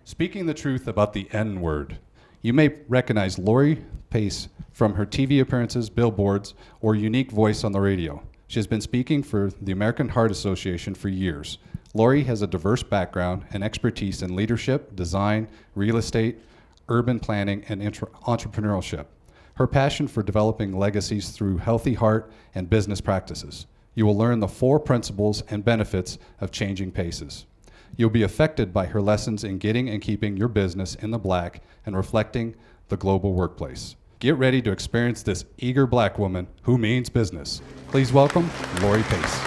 Speaking the truth about the N word. You may recognize Lori Pace from her TV appearances, billboards, or unique voice on the radio. She has been speaking for the American Heart Association for years. Lori has a diverse background and expertise in leadership, design, real estate, urban planning, and entrepreneurship. Her passion for developing legacies through healthy heart and business practices. You will learn the 4 principles and benefits of changing paces. You'll be affected by her lessons in getting and keeping your business in the black and reflecting the global workplace. Get ready to experience this eager black woman who means business. Please welcome Lori Pace.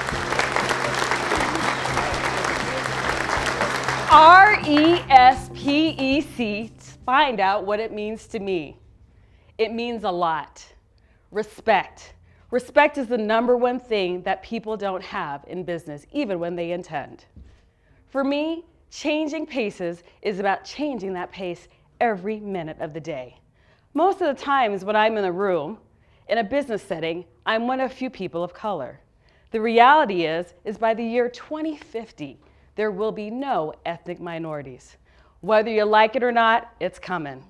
RESPEC, find out what it means to me. It means a lot. Respect. Respect is the #1 thing that people don't have in business, even when they intend. For me, changing paces is about changing that pace every minute of the day. Most of the times when I'm in a room, in a business setting, I'm one of few people of color. The reality is by the year 2050, there will be no ethnic minorities. Whether you like it or not, it's coming.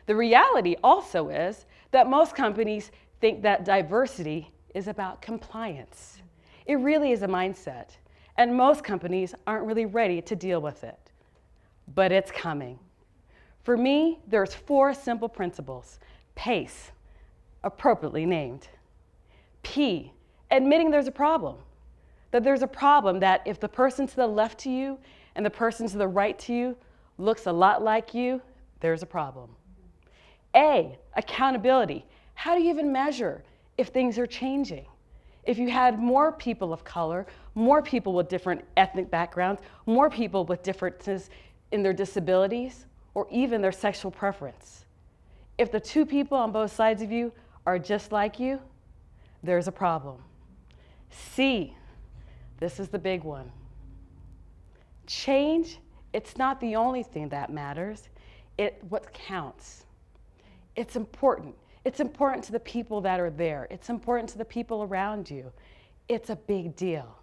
The reality also is that most companies think that diversity is about compliance. It really is a mindset, and most companies aren't really ready to deal with it. But it's coming. For me, there's 4 simple principles. PACE, appropriately named. P, admitting there's a problem. That there's a problem that if the person to the left to you and the person to the right to you looks a lot like you, there's a problem. A, accountability. How do you even measure if things are changing? If you had more people of color, more people with different ethnic backgrounds, more people with differences in their disabilities, or even their sexual preference. If the 2 people on both sides of you are just like you, there's a problem. C, this is the big one. Change, it's not the only thing that matters. What counts. It's important. It's important to the people that are there. It's important to the people around you. It's a big deal.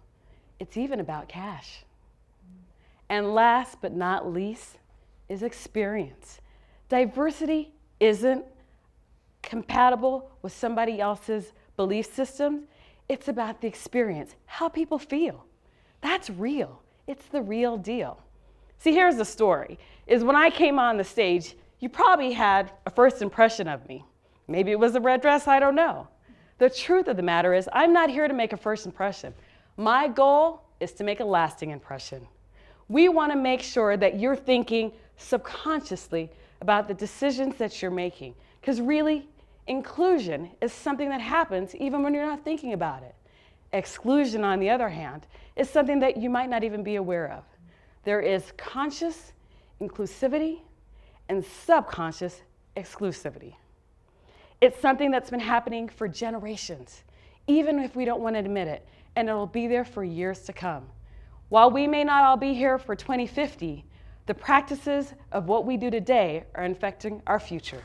It's even about cash. And last but not least is experience. Diversity isn't compatible with somebody else's belief systems. It's about the experience, how people feel. That's real. It's the real deal. See, here's the story, is when I came on the stage, you probably had a first impression of me. Maybe it was a red dress, I don't know. The truth of the matter is I'm not here to make a first impression. My goal is to make a lasting impression. We want to make sure that you're thinking subconsciously about the decisions that you're making, because really, inclusion is something that happens even when you're not thinking about it. Exclusion, on the other hand, is something that you might not even be aware of. There is conscious inclusivity and subconscious exclusivity. It's something that's been happening for generations, even if we don't want to admit it, and it'll be there for years to come. While we may not all be here for 2050, the practices of what we do today are affecting our future.